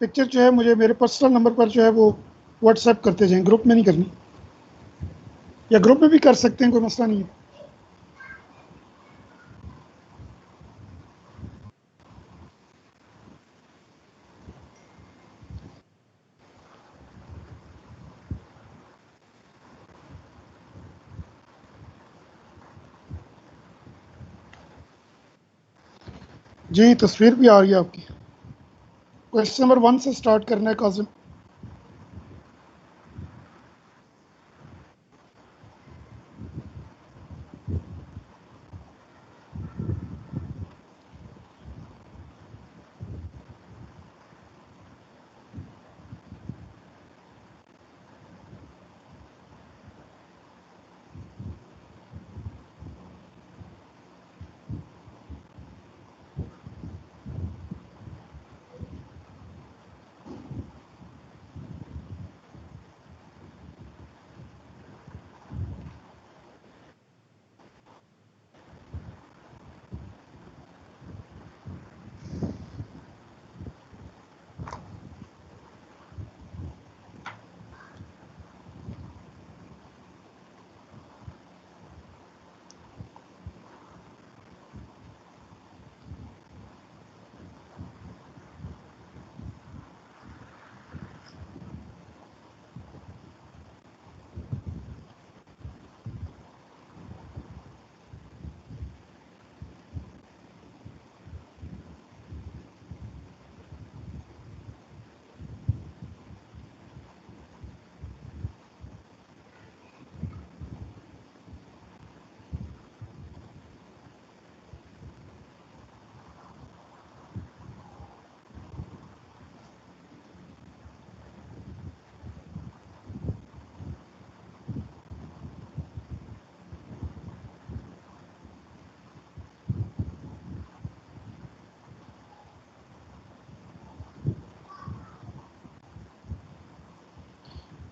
Picture जो है मुझे मेरे पर्सनल नंबर पर जो है वो व्हाट्सएप करते जाएं, ग्रुप में नहीं करनी, या ग्रुप में भी कर सकते हैं, कोई मसला नहीं है। जी तस्वीर भी आ रही है आपकी। क्वेश्चन नंबर 1 से स्टार्ट करना है काजिम।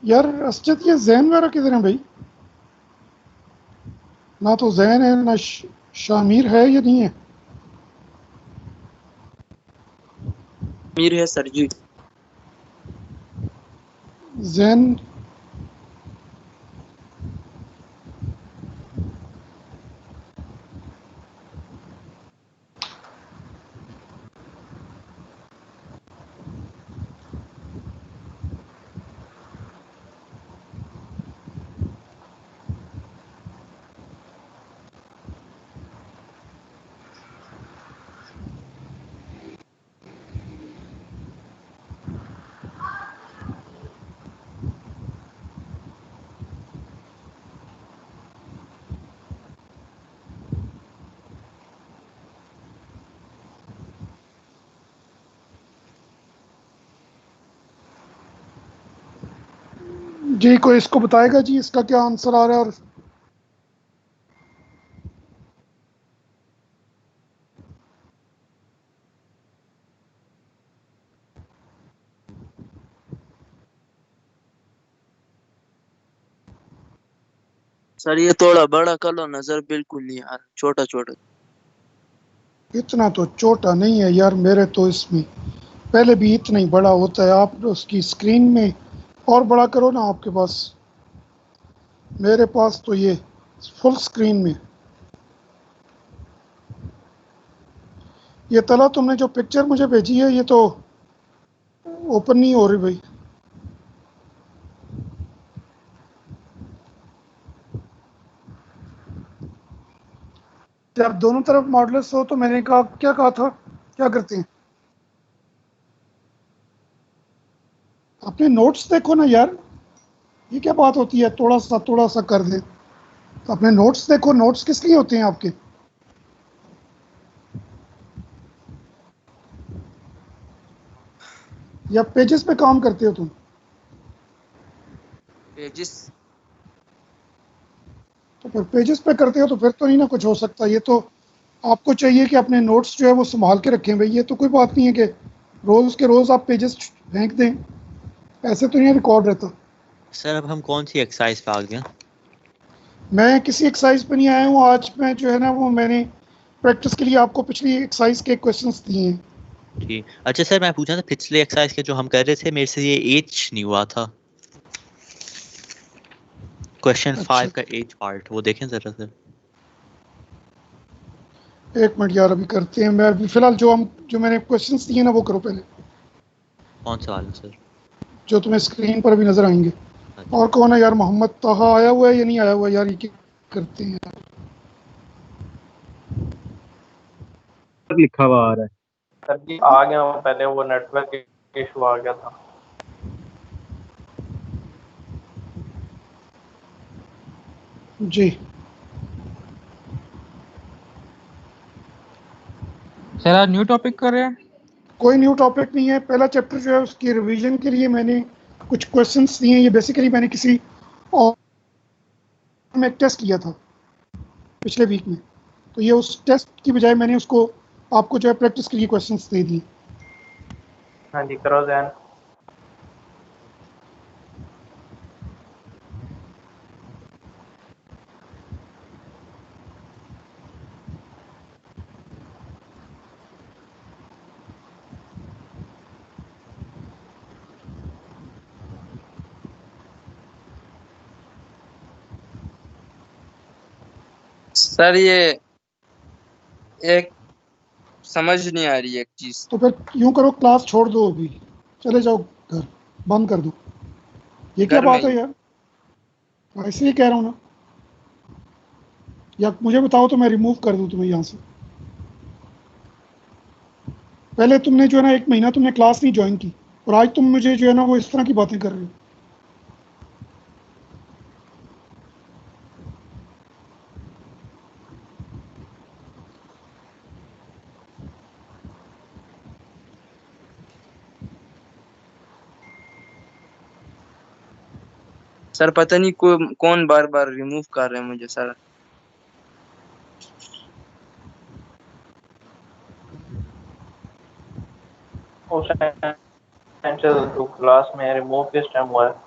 यार असजद, ये जैन वगैरह किधर है भाई? ना तो जैन है ना शामिर है, या नहीं है? मीर है सर जी। जैन जी, कोई इसको बताएगा जी इसका क्या आंसर आ रहा है? और सर ये थोड़ा बड़ा कर लो, नजर बिल्कुल नहीं आ रहा, छोटा छोटा। इतना तो छोटा नहीं है यार, मेरे तो इसमें पहले भी इतना ही बड़ा होता है। आप उसकी स्क्रीन में और बड़ा करो ना आपके पास। मेरे पास तो ये फुल स्क्रीन में। ये तला, तुमने जो पिक्चर मुझे भेजी है ये तो ओपन नहीं हो रही भाई। जब दोनों तरफ मॉडल्स हो तो मैंने कहा, क्या कहा था, क्या करते हैं? अपने नोट्स देखो ना यार, ये क्या बात होती है थोड़ा सा कर दें? तो अपने नोट्स देखो, नोट्स किस लिए होते हैं आपके? या पेजेस पे काम करते हो तुम? पेजिस। तो फिर पेजेस पे करते हो तो फिर तो नहीं ना कुछ हो सकता। ये तो आपको चाहिए कि अपने नोट्स जो है वो संभाल के रखें भाई। ये तो कोई बात नहीं है कि रोज के रोज आप पेजेस फेंक दें, ऐसे तो नहीं रिकॉर्ड रहता। सर अब हम कौन सी एक्सरसाइज पे आ गए? मैं किसी एक्सरसाइज पे नहीं आया हूँ आज। मैं जो है ना वो मैंने प्रैक्टिस के लिए आपको पिछली एक्सरसाइज के क्वेश्चंस दिए हैं। ठीक। अच्छा सर, मैं पूछा था पिछले एक्सरसाइज के जो हम कर रहे थे, मेरे से ये एच नहीं हुआ था। क्वेश्चन अच्छा 5 का एच पार्ट वो देखें जरा सर। एक मिनट यार, अभी करते हैं। मैं अभी फिलहाल जो मैंने क्वेश्चंस दिए ना वो करो पहले, कौन सा वाला सर? जो तुम्हें स्क्रीन पर अभी नजर आएंगे। अच्छा। और कौन है यार? मोहम्मद ताहा आया हुआ है या नहीं आया हुआ यार? ये क्या करते हैं यार? लिखा हुआ आ रहा है। सर जी आ गया हूँ, पहले वो नेटवर्क इशू आ गया था। जी सर आज न्यू टॉपिक कर रहे हैं। कोई न्यू टॉपिक नहीं है। पहला चैप्टर जो है उसकी रिवीजन के लिए मैंने कुछ क्वेश्चंस दिए हैं। ये बेसिकली मैंने किसी और में एक टेस्ट लिया था पिछले वीक में, तो ये उस टेस्ट की बजाय मैंने उसको आपको जो है प्रैक्टिस के लिए क्वेश्चंस दे दिए। हाँ जी करो जैन। सर ये एक समझ नहीं आ रही एक चीज। तो फिर यूं करो, क्लास छोड़ दो, अभी चले जाओ घर, बंद कर दो। ये क्या घर में बात ही। है यार? ऐसे ही कह रहा हूँ ना, या मुझे बताओ तो मैं रिमूव कर दूँ तुम्हें यहाँ से। पहले तुमने जो है ना 1 महीना तुमने क्लास नहीं ज्वाइन की, और आज तुम मुझे जो है ना वो इस तरह की बातें कर रहे हो। सर पता नहीं कौन बार बार रिमूव कर रहे हैं मुझे सर। उस टाइम से तो क्लास में रिमूव किस टाइम हुआ है?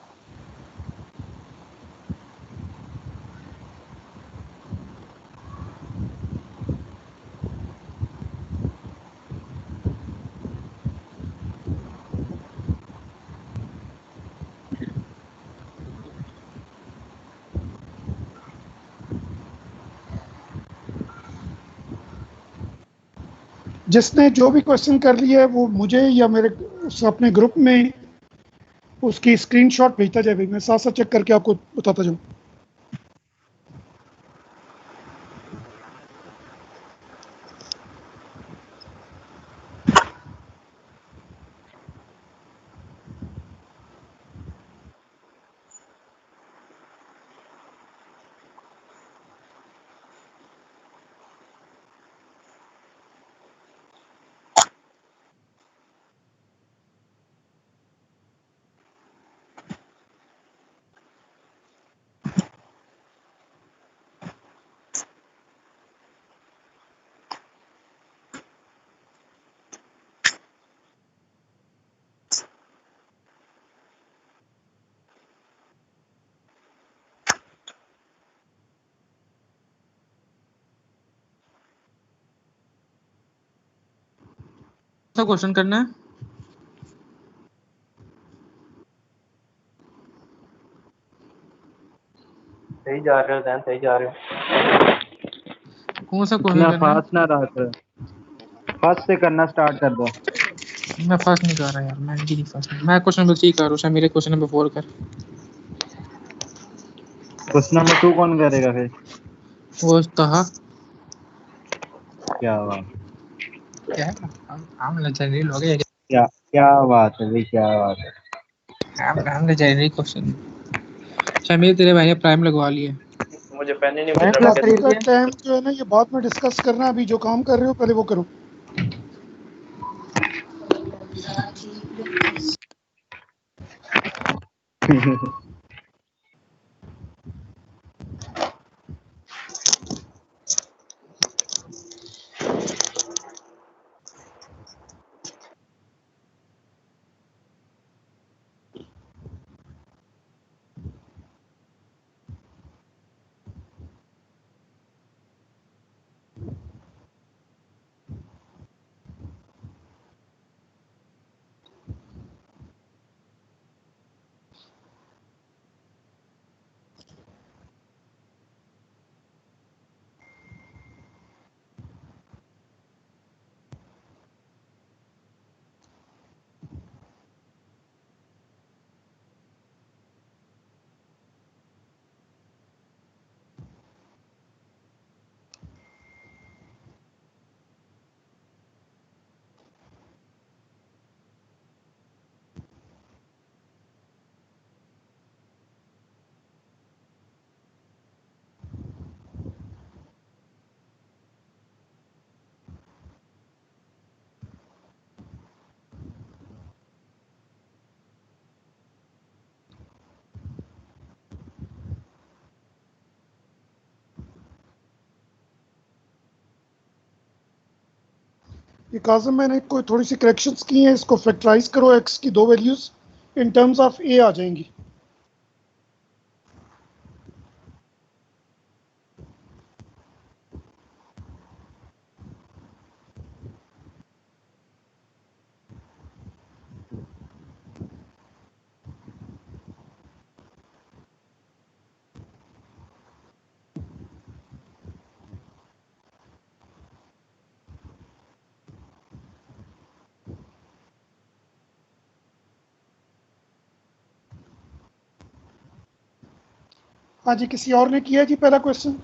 जिसने जो भी क्वेश्चन कर लिया है वो मुझे या मेरे अपने ग्रुप में उसकी स्क्रीनशॉट भेजता जाए भाई, मैं साथ साथ चेक करके आपको बताता जाऊँ। सा क्वेश्चन करना है। सही जा रहे हो जैन, सही जा रहे हो। कौन सा क्वेश्चन इतना करना है? फास्ट ना रहा कर, फर्स्ट से करना स्टार्ट कर दो। मैं फर्स्ट नहीं कर रहा यार, मैं नहीं फर्स्ट। मैं क्वेश्चन नंबर 3 कर रहा हूँ सर, मेरे क्वेश्चन नंबर 4 कर। क्वेश्चन नंबर 2 कौन करेगा फिर? वो तहा क्या बात, क्या है? हम जनरल हो गए। क्या क्या बात है भाई, क्या बात है। हम जनरल क्वेश्चन। शामिल तेरे भाई ने प्राइम लगवा लिए। मुझे पेन ही नहीं मिल प्राइम रहा, मैं प्लस बाकी कैसे खरीद का लिया। टाइम जो है ना ये बाद में डिस्कस करना है। अभी जो काम कर रहे हो पहले वो करो। ये काज़म मैंने कोई थोड़ी सी करेक्शंस की हैं, इसको फैक्टराइज करो, एक्स की दो वैल्यूज़ इन टर्म्स ऑफ ए आ जाएंगी। हाँ जी, किसी और ने किया जी पहला क्वेश्चन?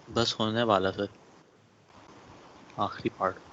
बस होने वाला सर, आखिरी पार्ट।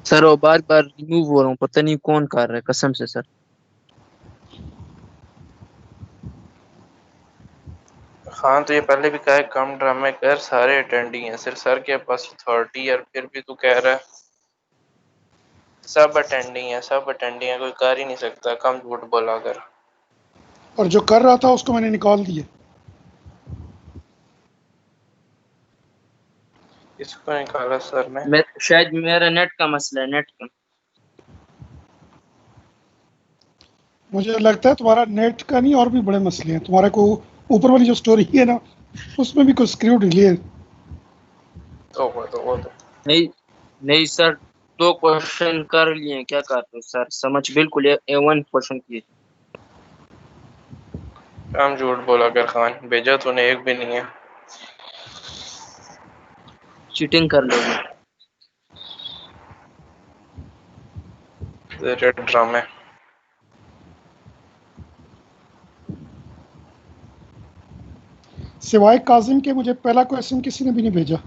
सर वो बार बार रिमूव हो रहा हूँ, पता नहीं कौन कर रहा है, कसम से सर। हाँ तो ये पहले भी कहा है कम ड्रामे कर, सारे अटेंडिंग हैं, सिर्फ सर के पास अथॉरिटी है और फिर भी तू कह रहा है सब अटेंडिंग है, सब अटेंडिंग है, कोई कर ही नहीं सकता, कम झूठ बोला कर। और जो कर रहा था उसको मैंने निकाल दिया। इसको निकाला सर ने। मैं शायद मेरा नेट का मसला है, नेट का। मुझे लगता है तुम्हारा नेट का नहीं, और भी बड़े मसले हैं तुम्हारे को। ऊपर वाली जो स्टोरी है ना, उसमें भी कुछ स्क्रू ढीली है। तो वो तो नहीं नहीं सर, दो क्वेश्चन कर लिए, क्या कर रहे हो सर, समझ बिल्कुल A1 क्वेश्चन किए। कम झूठ बोला कर खान, भेजा तूने एक भी नहीं है। चीटिंग कर लोगे। तेरे ड्रामे। सिवाय काजिम के मुझे पहला क्वेश्चन किसी ने भी नहीं भेजा।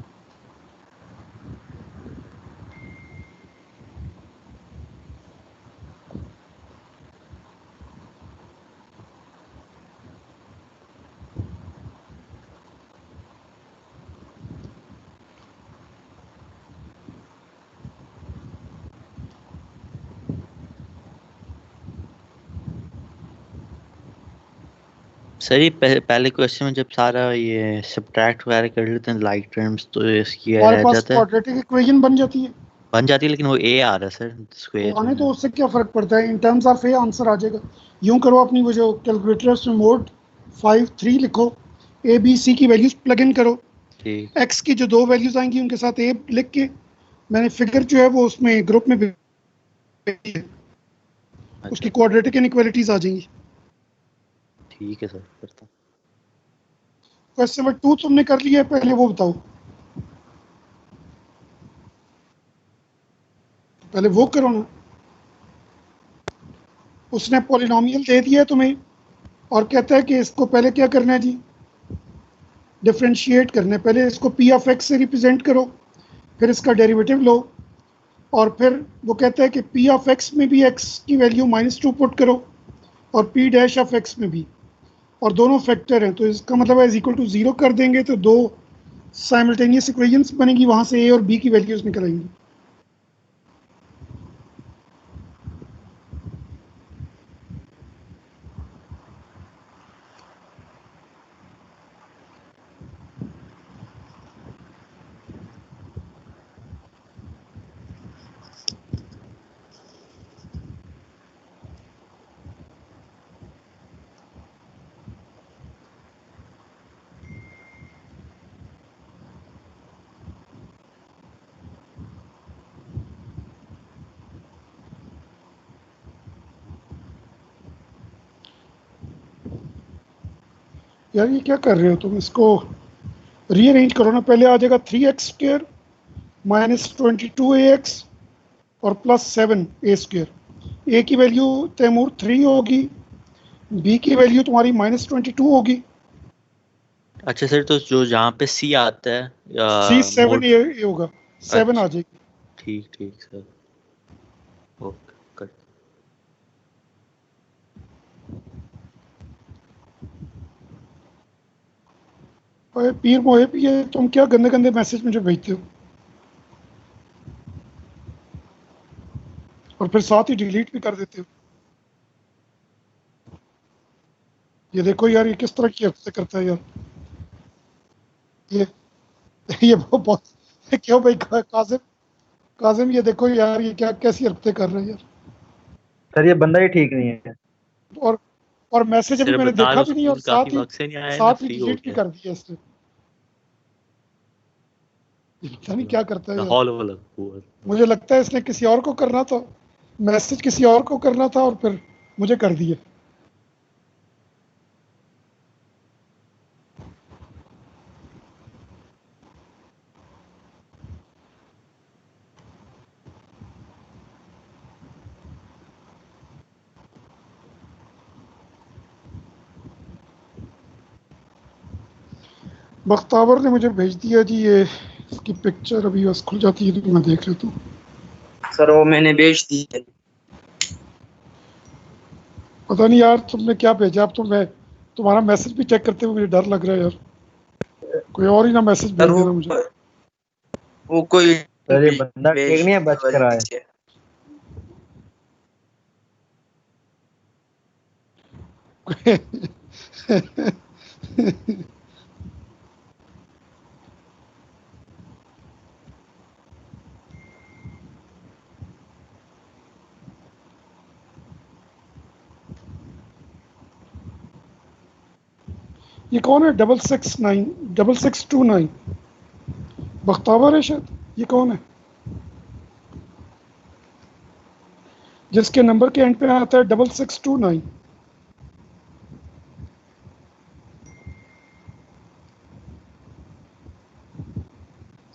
सर ये पहले क्वेश्चन में जब सारा ये सब्ट्रैक्ट वगैरह कर लेते हैं लाइक टर्म्स, तो इसकी हमारे रह पास जाता है, क्वाड्रेटिक इक्वेशन बन जाती है। बन जाती है, लेकिन वो ए आ रहा है सर, तो स्क्वायर आने तो में। उससे क्या फर्क पड़ता है, in terms of a answer आ जाएगा। यूं करो, अपनी वो जो कैलकुलेटर में मोड 5 3 लिखो, ए बी सी की वैल्यूज प्लग इन करो, ठीक। एक्स की जो दो वैल्यूज आएंगी उनके साथ ए लिख के मैंने फिगर जो है वो उसमें ग्रुप में भेजी है, उसकी अच्छा क्वाड्रेटिक इनइक्वालिटीज आ जाएंगी। ठीक है सर, करता हूँ। क्वेश्चन नंबर 2 तुमने कर लिया है, पहले वो बताओ, पहले वो करो ना, उसने पॉलिनोमियल दे दिया है तुम्हें और कहता है कि इसको पहले क्या करना है जी, डिफरेंशिएट करना है। पहले इसको पी ऑफ एक्स से रिप्रेजेंट करो, फिर इसका डेरिवेटिव लो, और फिर वो कहता है कि पी ऑफ एक्स में भी एक्स की वैल्यू -2 पुट करो और पी डैश ऑफ एक्स में भी, और दोनों फैक्टर हैं तो इसका मतलब है इज इक्वल टू 0 कर देंगे तो दो साइमल्टेनियस इक्वेशंस बनेगी, वहाँ से ए और बी की वैल्यूज निकल आएंगी। यार ये क्या कर रहे हो तुम, इसको रीअरेंज करो ना। पहले आ जाएगा 3x² -22ax और +7a²। ए की वैल्यू तैमूर 3 होगी, बी की वैल्यू तुम्हारी -22 होगी, अच्छा सर, तो जो जहाँ पे सी आता है सी 7 मोड। ए होगा, 7 आ अच्छा, जाएगी। ठीक ठीक सर, ओके कर। ओए पीर मोहे भी है, तुम क्या गंदे गंदे मैसेज मुझे भेजते हो और फिर साथ ही डिलीट भी कर देते हो। ये देखो यार, ये किस तरह की हरकतें करता है यार ये ये बहुत क्यों भाई काजिम, काजिम ये देखो यार, ये क्या कैसी हरकतें कर रहे हैं यार। सर ये बंदा ही ठीक नहीं है। और और मैसेज अभी सर मैंने बता रहा देखा हूँ, भी नहीं और स्कूल काफी वक्त से नहीं आया है ना, साथ ही फ्री हो डिलीट भी गया। कर दिया इसने। ये पता नहीं क्या करता है द यार। हॉल वाला पुअर। मुझे लगता है इसने किसी और को करना था, मैसेज किसी और को करना था और फिर मुझे कर दिया। बख्तावर ने मुझे भेज दिया जी, ये इसकी पिक्चर अभी बस खुल जाती है तो मैं देख लेता हूँ। सर वो मैंने भेज दी है। पता नहीं यार तुमने क्या भेजा, अब तो मैं तुम्हारा मैसेज भी चेक करते हुए मुझे डर लग रहा है यार, कोई और ही ना मैसेज सर भेज देना मुझे। वो कोई सर ये बंदा ठीक नहीं है, बच कर आए। भेज ये कौन है 669 बख्तावर है शायद, ये कौन है जिसके नंबर के एंड पे आता है 6629?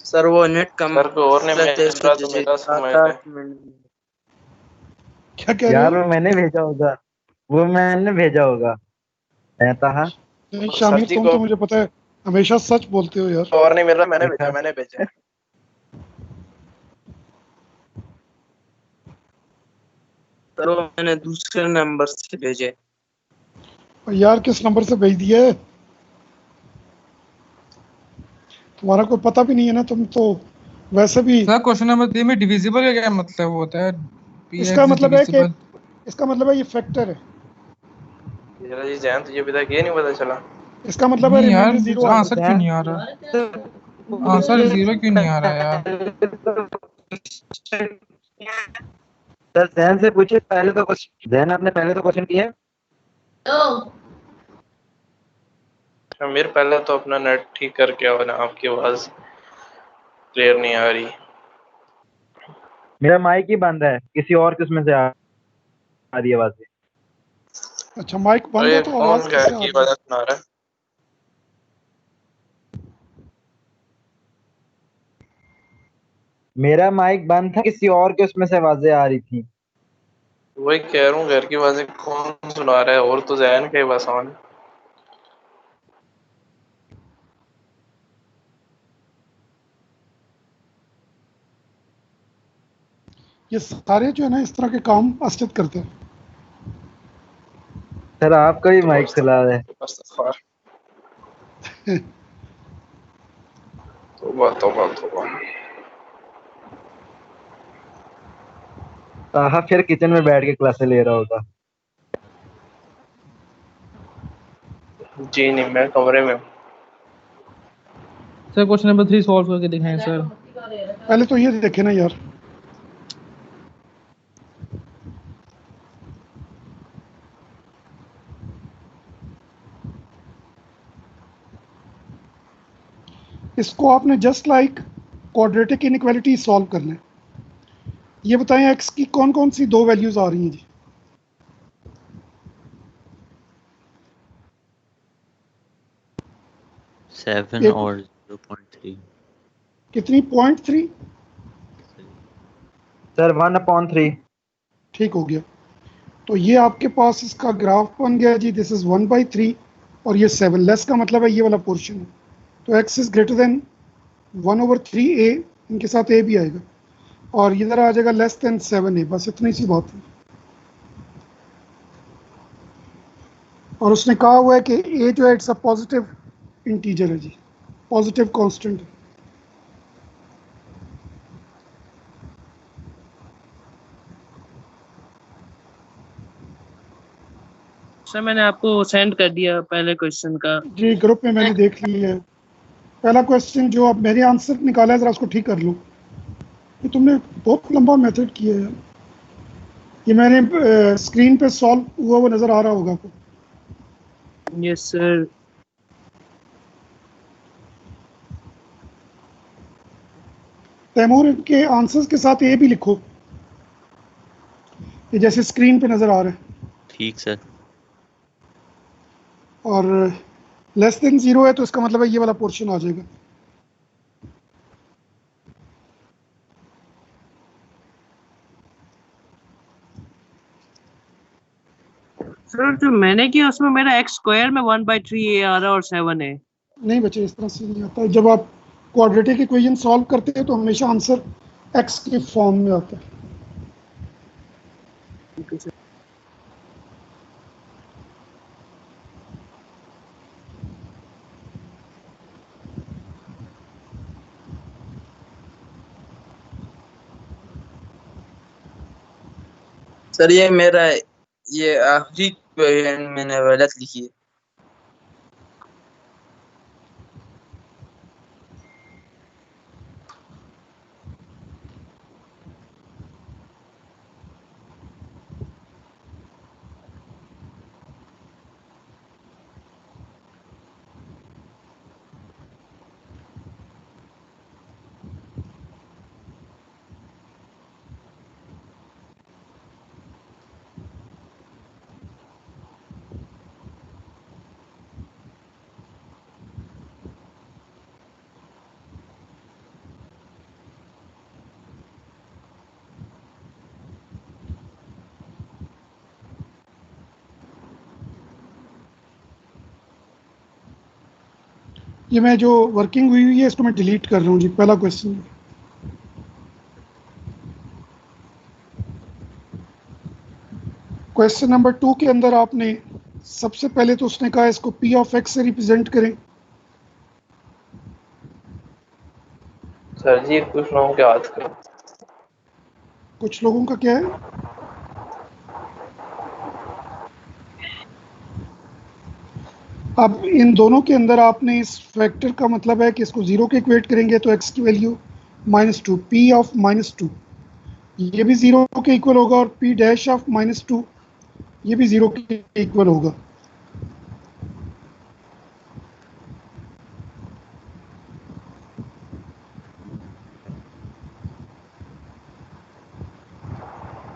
सर वो नेट कम सर को और ने मैसेज डाला तो मेरा समय है। क्या कह रहे यार हो? वो मैंने भेजा होगा, वो मैंने भेजा होगा। ऐसा है। नहीं सर शामिर, जी तुम को तो मुझे पता है हमेशा सच बोलते हो यार। और नहीं मिला, मैंने देखा। भेजा, मैंने भेजा। सर वो मैंने दूसरे नंबर से भेजे। और यार किस नंबर से भेज दिया है? तुम्हारा कोई पता भी नहीं है ना, तुम तो वैसे भी। सर क्वेश्चन नंबर 3 में डिविजिबल का क्या मतलब होता है? इसका px मतलब है कि डिविजिबल। इसका मतलब है ये फैक्टर है, जरा जी जैन तुझे अभी तक ये नहीं पता चला? इसका मतलब है नहीं यार, रिमाइंडर 0 आ आंसर जाएगा। क्यों नहीं आ रहा? आंसर 0 क्यों नहीं आ रहा यार? सर जैन से पूछिए, पहले तो क्वेश्चन जैन आपने पहले तो क्वेश्चन किया है। मेरे पहले तो अपना नेट ठीक करके आओ ना, आपकी आवाज क्लियर नहीं आ रही। मेरा माइक ही बंद है, किसी और किस्म से आ रही है आवाज। अच्छा माइक और बंद ये है तो कौन आवाज घर कैसे आ की रही है? आवाज सुना रहा है? मेरा माइक बंद था, किसी और के उसमें से आवाजें आ रही थी। वही कह रहा हूँ, घर की आवाजें कौन सुना रहा है? और तो जैन के बस ऑन। ये सारे जो है ना इस तरह के काम असद करते हैं। सर आपका भी तो माइक चला है। तौबा। हाँ फिर किचन में बैठ के क्लासेस ले रहा होगा। जी नहीं, मैं कमरे में हूँ। सर क्वेश्चन नंबर 3 सॉल्व करके दिखाएं सर। पहले तो ये देखे ना यार, इसको आपने just like quadratic inequality solve करना है। ये बताएं एक्स की कौन कौन सी दो वैल्यूज आ रही हैं जी? 7 एक और 0.3। कितनी 0.3? सर 1/3। ठीक हो गया। तो ये आपके पास इसका ग्राफ बन गया जी, दिस इज 1/3 और ये 7 लेस का मतलब है ये वाला पोर्शन है। तो एक्स इज ग्रेटर देन 1/3 ए, इनके साथ ए भी आएगा, और इधर आ जाएगा लेस देन 7 ए। बस इतनी सी बात है। और उसने कहा हुआ है कि ए जो है इट्स अ पॉजिटिव इंटीजर है जी, पॉजिटिव कांस्टेंट है। सर मैंने आपको सेंड कर दिया पहले क्वेश्चन का। जी ग्रुप में मैंने देख लिया है। पहला क्वेश्चन जो अब मेरे आंसर निकाला है, जरा उसको ठीक कर लो। ये तुमने बहुत लंबा मेथड किया है। ये मैंने स्क्रीन पे सॉल्व हुआ वो नजर आ रहा होगा आपको। Yes sir. तैमूर इनके आंसर्स के साथ ए भी लिखो, ये जैसे स्क्रीन पे नजर आ रहा है। ठीक सर। और लेस देन 0 है तो इसका मतलब है ये वाला पोर्शन आ जाएगा। सर जो मैंने किया उसमें मेरा एक्स स्क्वायर में 1/3 ए आ रहा है और 7 है। नहीं बच्चे, इस तरह से नहीं आता है। जब आप क्वाड्रेटिक इक्वेशन सॉल्व करते हैं तो हमेशा आंसर एक्स के फॉर्म में आता है। सर ये मेरा ये आखिरी क्वेश्चन मैंने गलत लिखी है। ये मैं जो वर्किंग हुई हुई है इसको मैं डिलीट कर रहा हूँ जी। पहला क्वेश्चन, क्वेश्चन नंबर 2 के अंदर आपने सबसे पहले तो उसने कहा इसको पी ऑफ एक्स से रिप्रेजेंट करें। सर जी कुछ लोगों के हाथ का कुछ लोगों का क्या है? अब इन दोनों के अंदर आपने इस फैक्टर का मतलब है कि इसको 0 के इक्वेट करेंगे तो x की वैल्यू -2, p ऑफ -2 ये भी 0 के इक्वल होगा, और p डैश ऑफ -2 ये भी 0 के इक्वल होगा।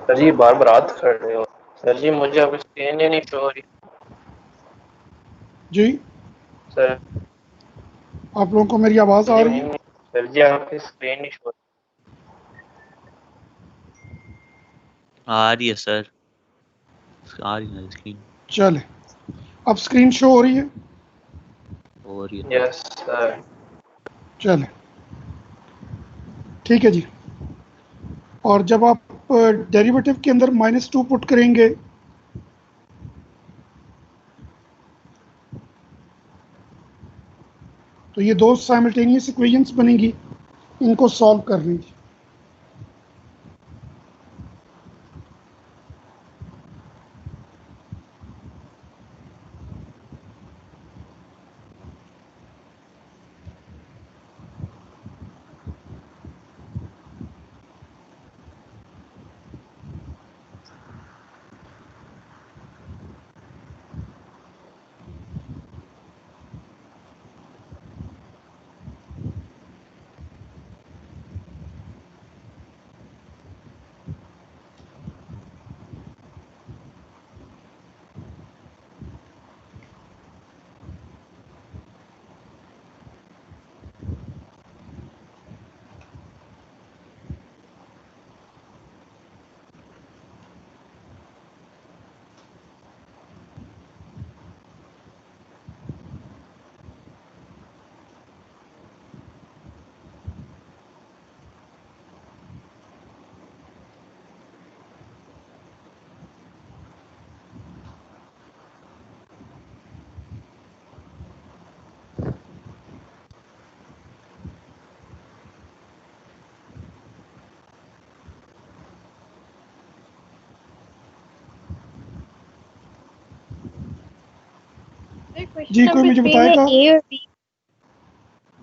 सर जी बार बार हाथ खड़ रहे हो। सर जी मुझे अब स्क्रीन ही नहीं शो हो रही। जी सर आप लोगों को मेरी आवाज़ आ जी रही है? नहीं, सर जी आपकी स्क्रीन नहीं शो। आ रही है सर। आ रही है स्क्रीन चले, अब स्क्रीन शो हो रही है। और ये यस सर। चले ठीक है जी। और जब आप डेरिवेटिव के अंदर -2 पुट करेंगे तो ये दो साइमल्टेनियस इक्वेशंस बनेंगी, इनको सॉल्व कर लीजिए। जी कोई मुझे बताएगा? ए और बी,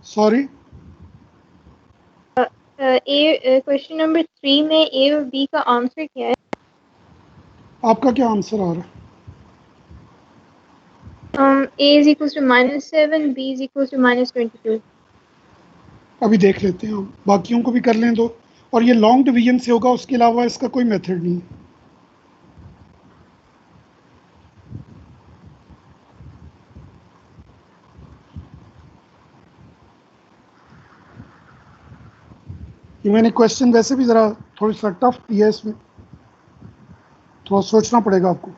सॉरी, क्वेश्चन नंबर 3 में ए और बी का आंसर क्या है? आपका क्या आंसर आ रहा है? A is equals to -7, B is equals to -22. अभी देख लेते हैं हम, बाकियों को भी कर लें दो। और ये लॉन्ग डिवीजन से होगा, उसके अलावा इसका कोई मेथड नहीं है। ये मैंने क्वेश्चन वैसे भी ज़रा थोड़ी सा टफ दिया है, इसमें थोड़ा सोचना पड़ेगा आपको।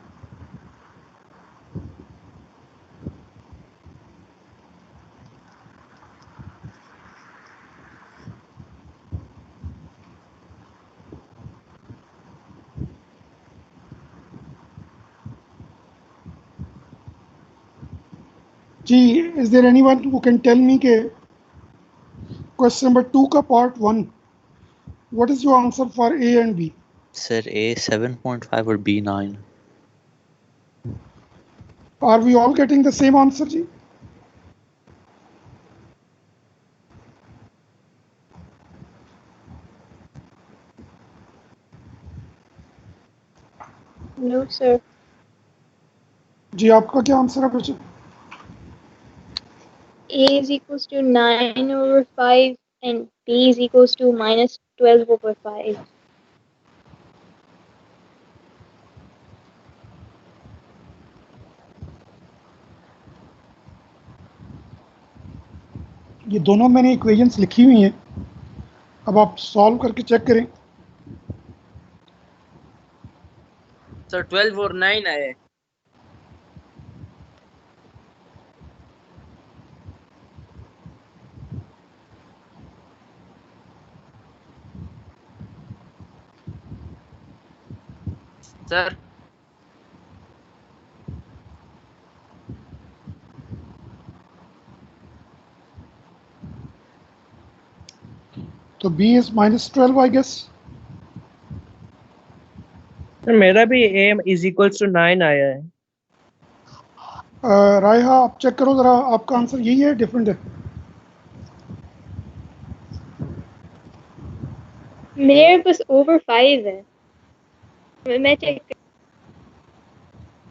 जी, is there anyone who can tell me के क्वेश्चन नंबर 2 का part 1, what is your answer for A and B? Sir A 7.5 और B 9। Are we all getting the same answer जी? No sir. जी आपका क्या आंसर है बच्चे? A is equals to 9/5 and B is equals to -12/5. ये दोनों मैंने इक्वेशंस लिखी हुई हैं, अब आप सॉल्व करके चेक करें। सर 12 और 9 आए। सर तो B इज -12 आई गेस। मेरा भी A इज इक्वल्स टू 9 आया है। रायहा आप चेक करो ज़रा, आपका आंसर यही है डिफरेंट है? मेरे पास over 5 है, मैं चेक।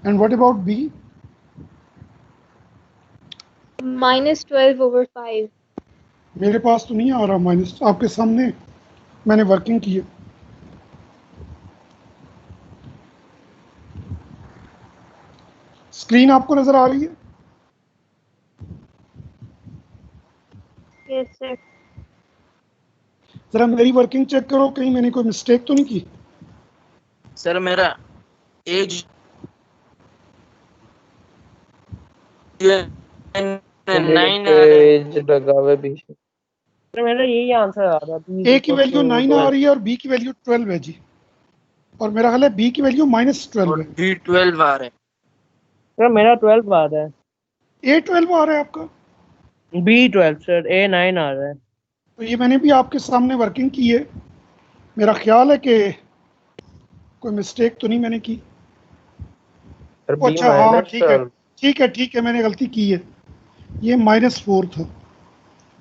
And what about B? -12/5. मेरे पास तो नहीं आ रहा माइनस, आपके सामने मैंने वर्किंग की है। स्क्रीन आपको नजर आ रही है? Yes sir. जरा मेरी वर्किंग चेक करो, कहीं मैंने कोई मिस्टेक तो नहीं की? सर मेरा एज 9 आ रहा है। पेज लगा हुआ है बीच में। सर मेरा यही आंसर आ रहा था। ए की वैल्यू 9 आ रही है और बी की वैल्यू 12 है जी, और मेरा ख्याल है बी की वैल्यू -12 और है। बी 12 आ रहा है। सर मेरा 12 आ रहा है। ए 12 आ रहा है आपका, बी 12 सर, ए 9 आ रहा है। तो ये मैंने भी आपके सामने वर्किंग की है। मेरा ख्याल है कि कोई मिस्टेक तो नहीं मैंने की। और बी अच्छा हाँ ठीक है -12। ठीक है, मैंने गलती की है, ये -4 था,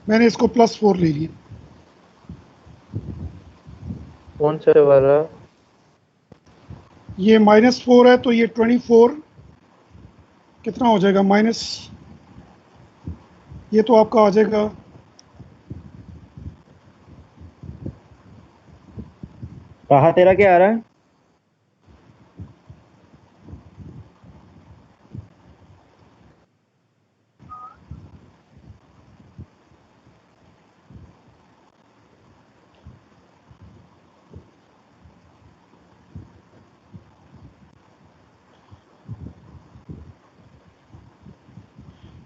मैंने इसको +4 ले लिया। कौन सा वाला? ये -4 है तो ये 24 कितना हो जाएगा माइनस, ये तो आपका आ जाएगा कहा तेरा क्या आ रहा है?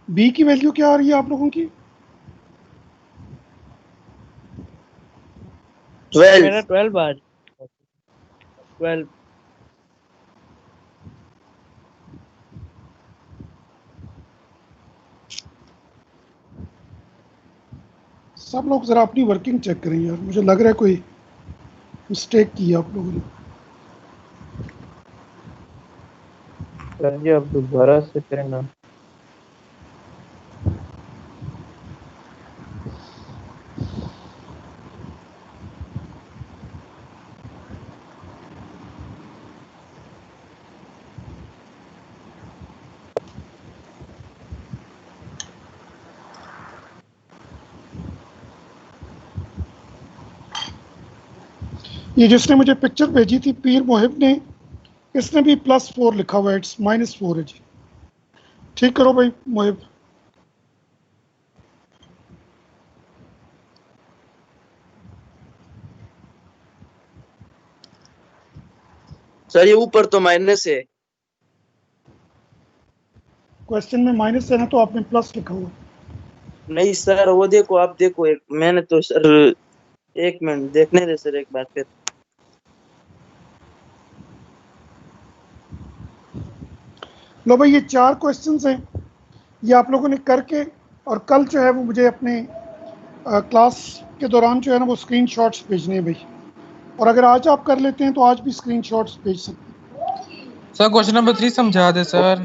बी की वैल्यू क्या आ रही है आप लोगों की? 12। मेरा 12 आ रहा है। 12। सब लोग ज़रा अपनी वर्किंग चेक करें यार, मुझे लग रहा है कोई मिस्टेक की है आप लोगों ने। सर जी आप दोबारा से करें ना। ये जिसने मुझे पिक्चर भेजी थी पीर मोहिब ने, इसने भी +4 लिखा हुआ है, इट्स -4 है जी। ठीक करो भाई मोहिब। सर ये ऊपर तो माइनस है। क्वेश्चन में माइनस है ना, तो आपने प्लस लिखा हुआ। नहीं सर वो देखो, आप देखो, एक मैंने तो सर, एक मिनट देखने दे सर एक बार फिर। लो भाई ये 4 क्वेश्चंस हैं, ये आप लोगों ने करके, और कल जो है वो मुझे अपने क्लास के दौरान जो है ना वो स्क्रीनशॉट्स भेजने हैं भाई, और अगर आज आप कर लेते हैं तो आज भी स्क्रीनशॉट्स भेज सकते हैं। सर क्वेश्चन नंबर 3 समझा दे सर।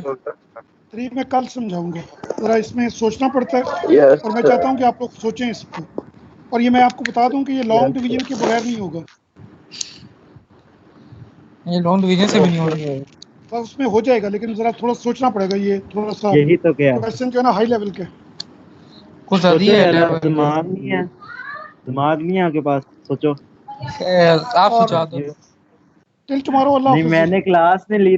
3 मैं कल समझाऊंगा, ज़रा इसमें सोचना पड़ता है यस और मैं चाहता हूँ कि आप लोग सोचें इस पर। और ये मैं आपको बता दूं कि ये लॉन्ग डिवीजन के बगैर नहीं होगा, ये लॉन्ग डिवीजन से भी नहीं हो रहा। बस उसमें हो जाएगा, लेकिन ज़रा थोड़ा सोचना पड़ेगा, ये थोड़ा सा यही तो क्या क्वेश्चन जो है ना हाई लेवल का है। कुछ ज्यादा ही सोचो है यार, लेवल। दिमाग नहीं है, दिमाग नहीं है आपके पास, सोचो। आप और सुझा दो। टिल टुमारो, अल्लाह नहीं हाफिज़। मैंने क्लास में ली